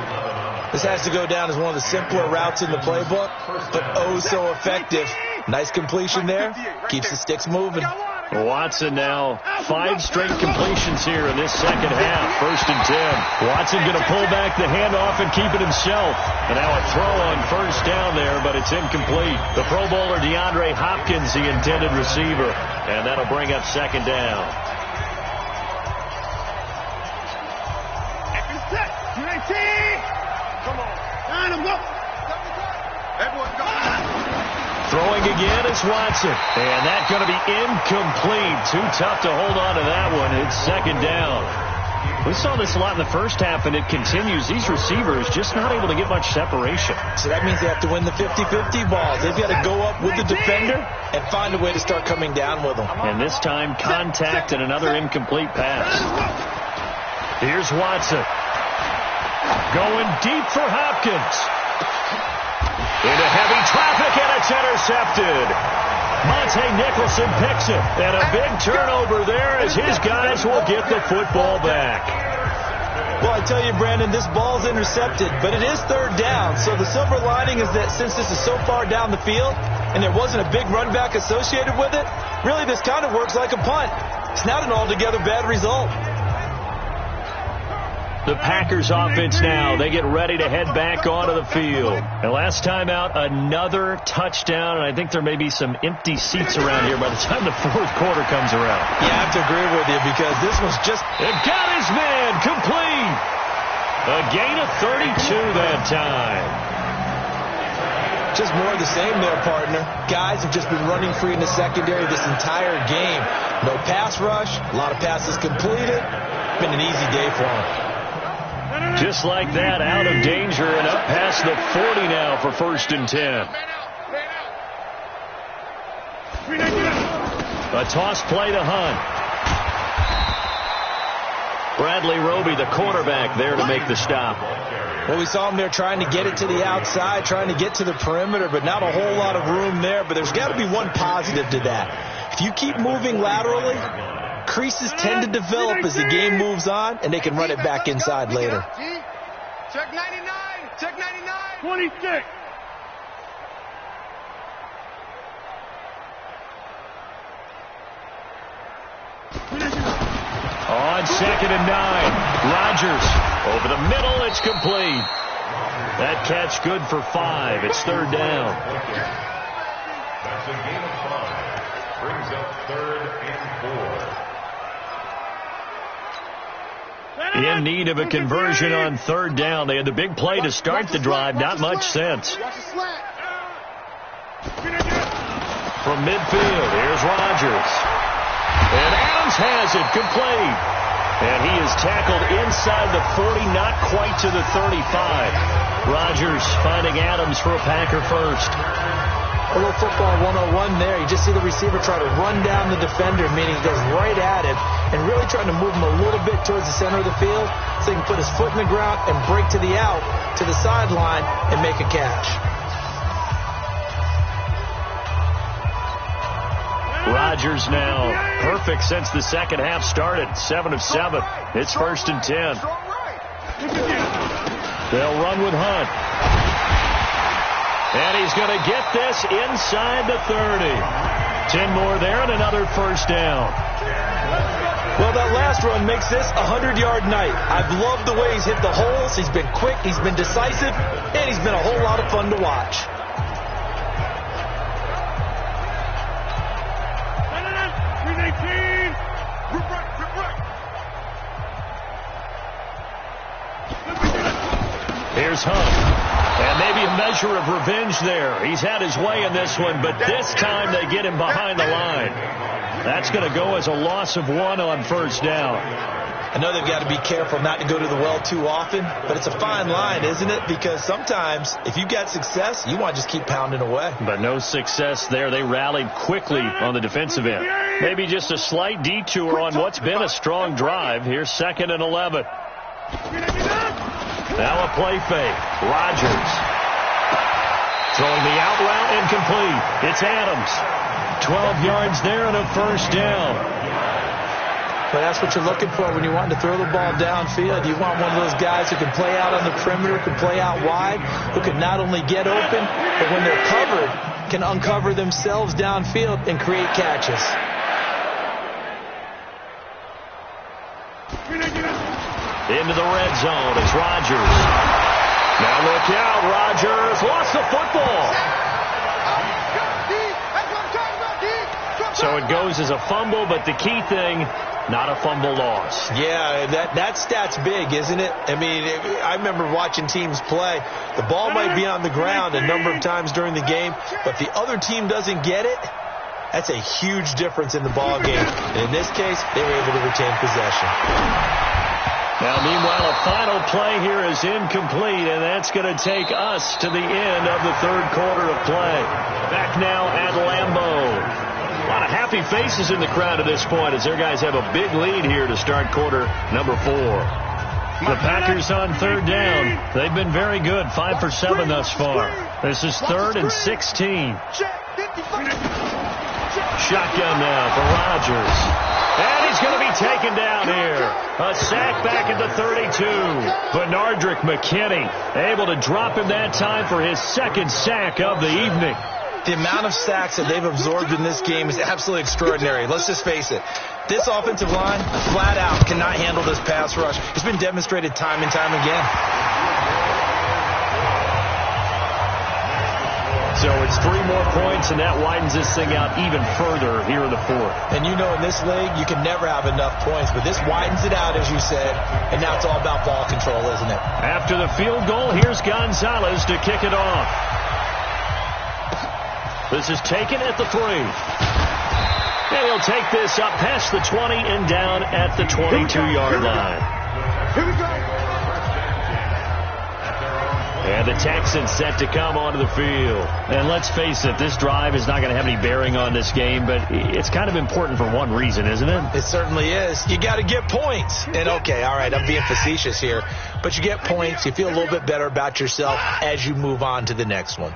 This has to go down as one of the simpler routes in the playbook, but oh so effective. Nice completion there. Keeps the sticks moving. Watson now 5 straight completions here in this second half. First and 10. Watson going to pull back the handoff and keep it himself. And now a throw on first down there, but it's incomplete. The Pro Bowler DeAndre Hopkins, the intended receiver. And that'll bring up second down. Come on. Everyone go. Throwing again is Watson. And that's going to be incomplete. Too tough to hold on to that one. It's second down. We saw this a lot in the first half, and it continues. These receivers just not able to get much separation. So that means they have to win the 50-50 balls. They've got to go up with the defender and find a way to start coming down with them. And this time, contact and another incomplete pass. Here's Watson. Going deep for Hopkins. Into heavy traffic, and it's intercepted. Monte Nicholson picks it. And a big turnover there as his guys will get the football back. Well, I tell you, Brandon, this ball's intercepted, but it is third down. So the silver lining is that since this is so far down the field and there wasn't a big run back associated with it, really this kind of works like a punt. It's not an altogether bad result. The Packers offense now, they get ready to head back onto the field. And last time out, another touchdown, and I think there may be some empty seats around here by the time the fourth quarter comes around. Yeah, I have to agree with you because this one's just... It got his man complete. A gain of 32 that time. Just more of the same there, partner. Guys have just been running free in the secondary this entire game. No pass rush, a lot of passes completed. Been an easy day for them. Just like that, out of danger and up past the 40 now for first and 10. A toss play to Hunt. Bradley Roby, the quarterback, there to make the stop. Well, we saw him there trying to get it to the outside, trying to get to the perimeter, but not a whole lot of room there. But there's got to be one positive to that. If you keep moving laterally, creases tend to develop as the game moves on, and they can run it back inside later. Check 99. Check 99. 26. On second and 9, Rodgers over the middle. It's complete. That catch good for 5. It's third down. That's a gain of 5. Brings up third and 4. In need of a conversion on third down. They had the big play to start the drive. Not much sense. From midfield, here's Rodgers. And Adams has it complete. And he is tackled inside the 40, not quite to the 35. Rodgers finding Adams for a Packer first. A little football 101 there. You just see the receiver try to run down the defender, meaning he goes right at him, and really trying to move him a little bit towards the center of the field so he can put his foot in the ground and break to the out, to the sideline, and make a catch. Rodgers now perfect since the second half started. 7 of 7. It's first and 10. They'll run with Hunt. And he's going to get this inside the 30. 10 more there and another first down. Well, that last run makes this a 100-yard night. I've loved the way he's hit the holes. He's been quick, he's been decisive, and he's been a whole lot of fun to watch. Here's Hunt. And maybe a measure of revenge there. He's had his way in this one, but this time they get him behind the line. That's going to go as a loss of 1 on first down. I know they've got to be careful not to go to the well too often, but it's a fine line, isn't it? Because sometimes if you got success, you want to just keep pounding away. But no success there. They rallied quickly on the defensive end. Maybe just a slight detour on what's been a strong drive. Here's second and 11. Now a play fake. Rodgers throwing the out route incomplete. It's Adams. 12 yards there and a first down. But that's what you're looking for when you want to throw the ball downfield. You want one of those guys who can play out on the perimeter, can play out wide, who can not only get open, but when they're covered, can uncover themselves downfield and create catches. Into the red zone. It's Rodgers. Now look out. Rodgers lost the football. So it goes as a fumble, but the key thing, not a fumble loss. Yeah, that stat's big, isn't it? I mean, I remember watching teams play. The ball might be on the ground a number of times during the game, but the other team doesn't get it. That's a huge difference in the ball game. And in this case, they were able to retain possession. Now, meanwhile, a final play here is incomplete, and that's going to take us to the end of the third quarter of play. Back now at Lambeau. A lot of happy faces in the crowd at this point as their guys have a big lead here to start quarter number 4. The Packers on third down. They've been very good, 5 for 7 thus far. This is 3rd and 16. Shotgun now for Rodgers. And he's going to be taken down here. A sack back at the 32. Benardrick McKinney able to drop him that time for his second sack of the evening. The amount of sacks that they've absorbed in this game is absolutely extraordinary. Let's just face it. This offensive line, flat out, cannot handle this pass rush. It's been demonstrated time and time again. So it's 3 more points, and that widens this thing out even further here in the 4th. And you know in this league, you can never have enough points, but this widens it out, as you said, and now it's all about ball control, isn't it? After the field goal, here's Gonzalez to kick it off. This is taken at the 3. And he'll take this up past the 20 and down at the 22-yard line. Here we go. And the Texans set to come onto the field. And let's face it, this drive is not going to have any bearing on this game, but it's kind of important for one reason, isn't it? It certainly is. You got to get points. And okay, all right, I'm being facetious here, but you get points, you feel a little bit better about yourself as you move on to the next one.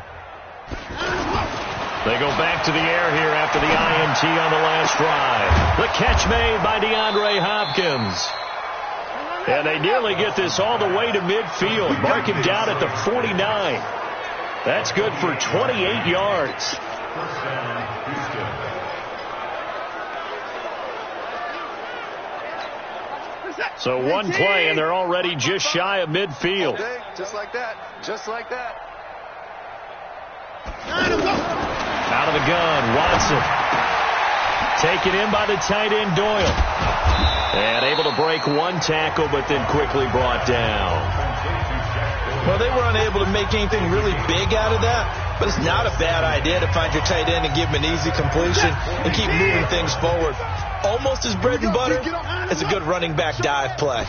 They go back to the air here after the INT on the last drive. The catch made by DeAndre Hopkins. And they nearly get this all the way to midfield. Mark him down at the 49. That's good for 28 yards. So one play, and they're already just shy of midfield. Just like that. Just like that. Out of the gun, Watson. Taken in by the tight end, Doyle. And able to break one tackle, but then quickly brought down. Well, they were unable to make anything really big out of that, but it's not a bad idea to find your tight end and give him an easy completion and keep moving things forward. Almost as bread and butter as a good running back dive play.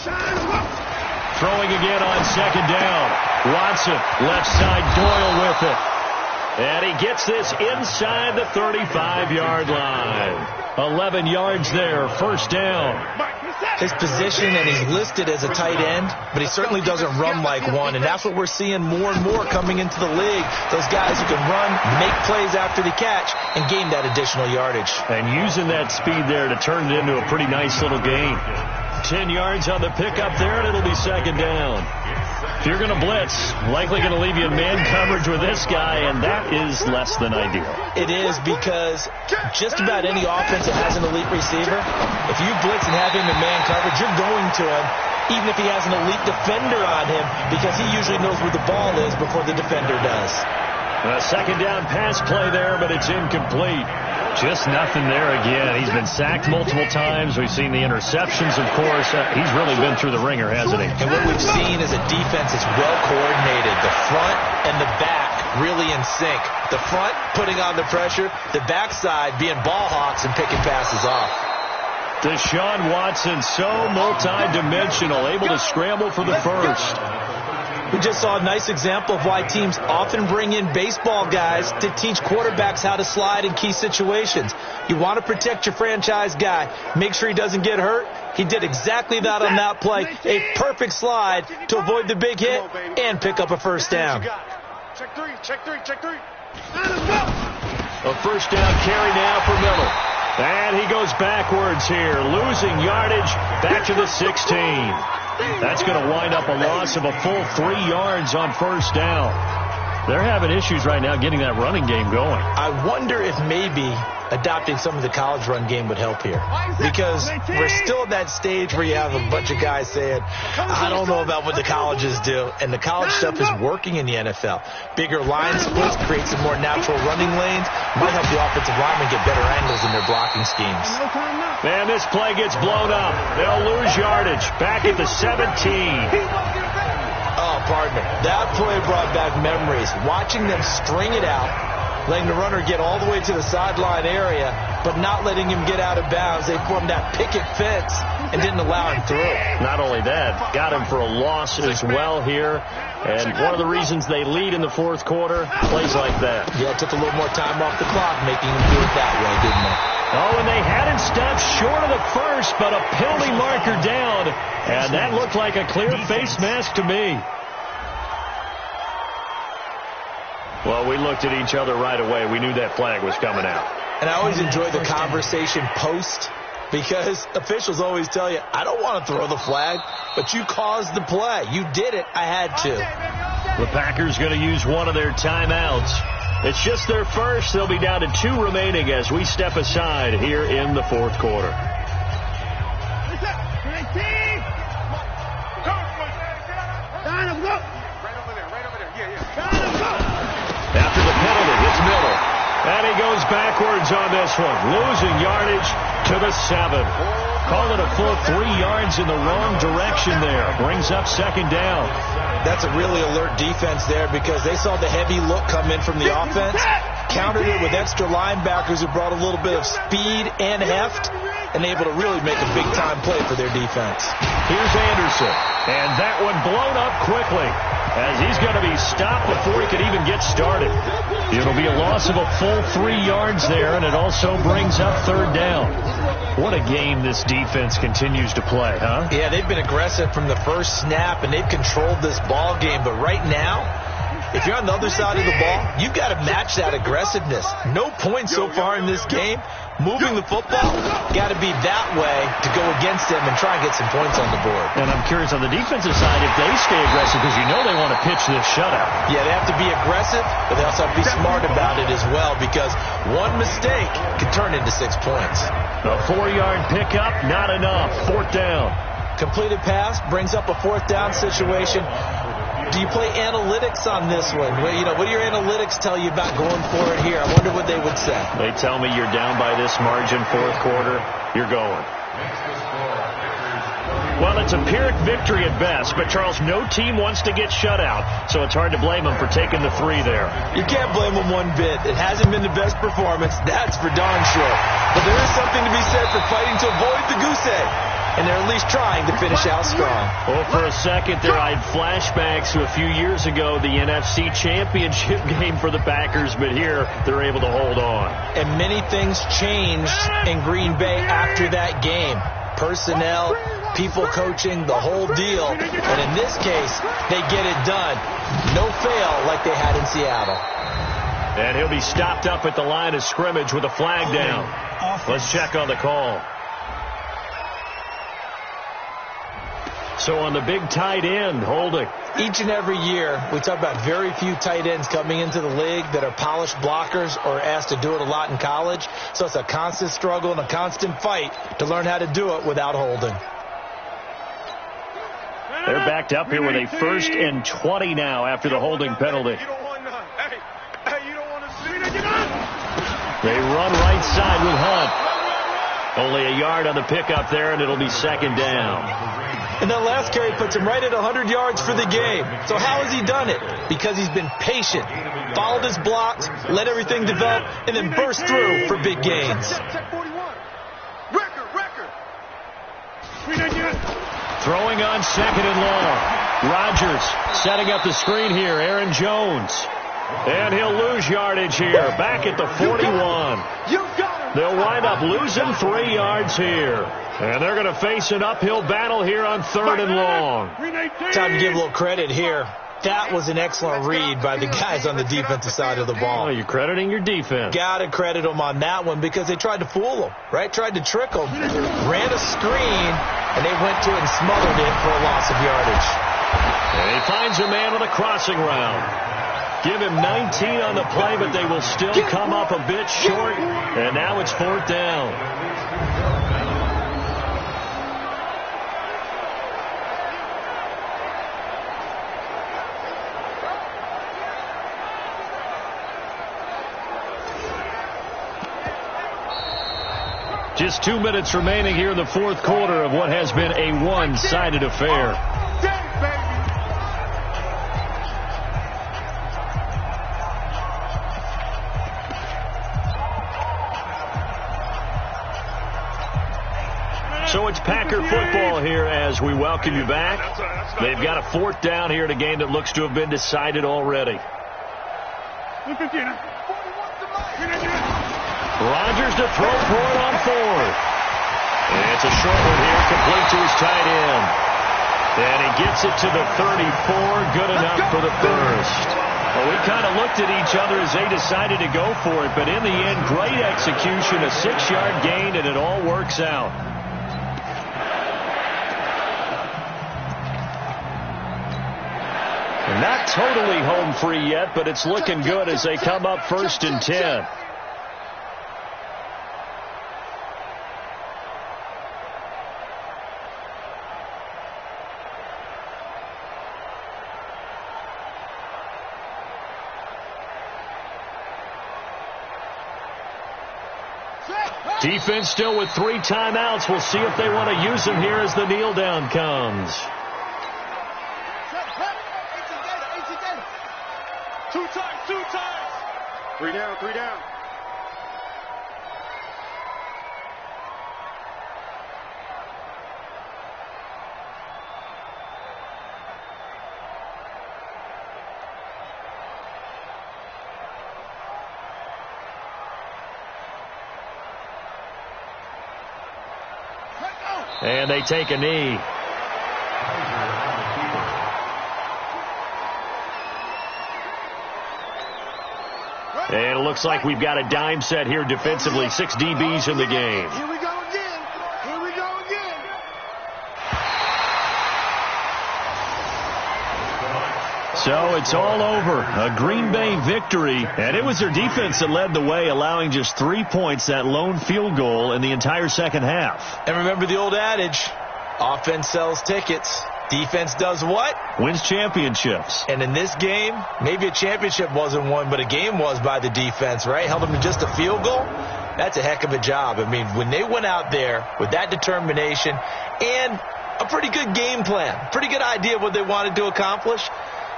Throwing again on second down. Watson, left side, Doyle with it. And he gets this inside the 35-yard line. 11 yards there, first down. His position, and he's listed as a tight end, but he certainly doesn't run like one, and that's what we're seeing more and more coming into the league. Those guys who can run, make plays after the catch, and gain that additional yardage. And using that speed there to turn it into a pretty nice little gain. 10 yards on the pickup there, and it'll be second down. If you're going to blitz, likely going to leave you in man coverage with this guy, and that is less than ideal. It is, because just about any offense that has an elite receiver, if you blitz and have him in man coverage, you're going to him, even if he has an elite defender on him, because he usually knows where the ball is before the defender does. A second down pass play there, but it's incomplete. Just nothing there again. He's been sacked multiple times. We've seen the interceptions, of course. He's really been through the ringer, hasn't he? And what we've seen is a defense that's well coordinated. The front and the back really in sync. The front putting on the pressure, the backside being ball hawks and picking passes off. Deshaun Watson, so multi-dimensional, able to scramble for the first. We just saw a nice example of why teams often bring in baseball guys to teach quarterbacks how to slide in key situations. You want to protect your franchise guy. Make sure he doesn't get hurt. He did exactly that on that play. A perfect slide to avoid the big hit and pick up a first down. Check three. A first down carry now for Miller. And he goes backwards here, losing yardage back to the 16. That's going to wind up a loss of a full 3 yards on first down. They're having issues right now getting that running game going. I wonder if maybe adopting some of the college run game would help here. Because we're still at that stage where you have a bunch of guys saying, I don't know about what the colleges do. And the college stuff is working in the NFL. Bigger line splits, create some more natural running lanes, might help the offensive linemen get better angles in their blocking schemes. And this play gets blown up. They'll lose yardage back at the 17. Oh, partner, that play brought back memories. Watching them string it out, letting the runner get all the way to the sideline area, but not letting him get out of bounds. They formed that picket fence and didn't allow him through. Not only that, got him for a loss as well here. And one of the reasons they lead in the fourth quarter, plays like that. Yeah, it took a little more time off the clock, making him do it that way, didn't they? Oh, and they hadn't stopped short of the first, but a penalty marker down. And that looked like a clear face mask to me. Well, we looked at each other right away. We knew that flag was coming out. And I always enjoy the conversation post, because officials always tell you, I don't want to throw the flag, but you caused the play. You did it. I had to. The Packers going to use one of their timeouts. It's just their first. They'll be down to 2 remaining as we step aside here in the fourth quarter. After the penalty, it's Miller. And he goes backwards on this one, losing yardage to the 7. Call it a full 3 yards in the wrong direction there. Brings up second down. That's a really alert defense there, because they saw the heavy look come in from the offense, countered it with extra linebackers who brought a little bit of speed and heft, and able to really make a big-time play for their defense. Here's Anderson, and that one blown up quickly, as he's going to be stopped before he could even get started. It'll be a loss of a full 3 yards there, and it also brings up third down. What a game this defense continues to play, huh? Yeah, they've been aggressive from the first snap, and they've controlled this ball game. But right now, if you're on the other side of the ball, you've got to match that aggressiveness. No points so far in this game. Moving the football, got to be that way to go against them and try and get some points on the board. And I'm curious on the defensive side if they stay aggressive, because you know they want to pitch this shutout. Yeah, they have to be aggressive, but they also have to be smart about it as well, because one mistake can turn into 6 points. A 4-yard pickup, not enough. Fourth down. Completed pass brings up a fourth down situation. Do you play analytics on this one? What do your analytics tell you about going for it here? I wonder what they would say. They tell me you're down by this margin, fourth quarter, you're going. Well, it's a Pyrrhic victory at best, but Charles, no team wants to get shut out, so it's hard to blame them for taking the 3 there. You can't blame them one bit. It hasn't been the best performance, that's for darn sure. But there is something to be said for fighting to avoid the goose egg. And they're at least trying to finish out strong. Well, for a second there, I had flashbacks to a few years ago, the NFC Championship game for the Packers, but here they're able to hold on. And many things changed in Green Bay after that game. Personnel, people coaching, the whole deal. And in this case, they get it done. No fail like they had in Seattle. And he'll be stopped up at the line of scrimmage with a flag down. Let's check on the call. So on the big tight end, holding. Each and every year, we talk about very few tight ends coming into the league that are polished blockers or asked to do it a lot in college. So it's a constant struggle and a constant fight to learn how to do it without holding. They're backed up here with a 1st and 20 now after the holding penalty. They run right side with Hunt. Only a yard on the pickup there, and it'll be second down. And that last carry puts him right at 100 yards for the game. So how has he done it? Because he's been patient, followed his blocks, let everything develop, and then burst through for big gains. Throwing on second and long. Rodgers setting up the screen here. Aaron Jones. And he'll lose yardage here. Back at the 41. They'll wind up losing 3 yards here. And they're going to face an uphill battle here on 3rd and long. Time to give a little credit here. That was an excellent read by the guys on the defensive side of the ball. Oh, you're crediting your defense. Got to credit them on that one because they tried to fool them, right? Tried to trick them. Ran a screen, and they went to it and smothered it for a loss of yardage. And he finds a man on a crossing route. Give him 19 on the play, but they will still come up a bit short. And now it's 4th down. Just 2 minutes remaining here in the 4th quarter of what has been a one-sided affair. So it's Packer football here as we welcome you back. They've got a 4th down here in a game that looks to have been decided already. Rodgers to throw for it on 4th. And it's a short one here, complete to his tight end. And he gets it to the 34, good enough for the first. Well, we kind of looked at each other as they decided to go for it, but in the end, great execution, a 6-yard gain, and it all works out. Not totally home free yet, but it's looking good as they come up 1st and 10. Defense still with 3 timeouts. We'll see if they want to use them here as the kneel down comes. 2 times. 3 down, 3 down. And they take a knee. And it looks like we've got a dime set here defensively. 6 DBs in the game. Here we go again. Here we go again. So it's all over. A Green Bay victory. And it was their defense that led the way, allowing just 3 points, that lone field goal in the entire second half. And remember the old adage, offense sells tickets. Defense does what? Wins championships. And in this game, maybe a championship wasn't won, but a game was by the defense, right? Held them to just a field goal. That's a heck of a job. I mean, when they went out there with that determination and a pretty good game plan, pretty good idea of what they wanted to accomplish,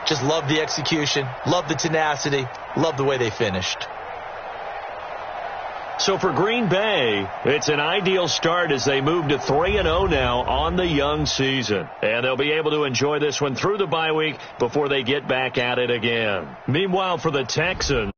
just love the execution, love the tenacity, love the way they finished. So for Green Bay, it's an ideal start as they move to 3-0 now on the young season. And they'll be able to enjoy this one through the bye week before they get back at it again. Meanwhile, for the Texans,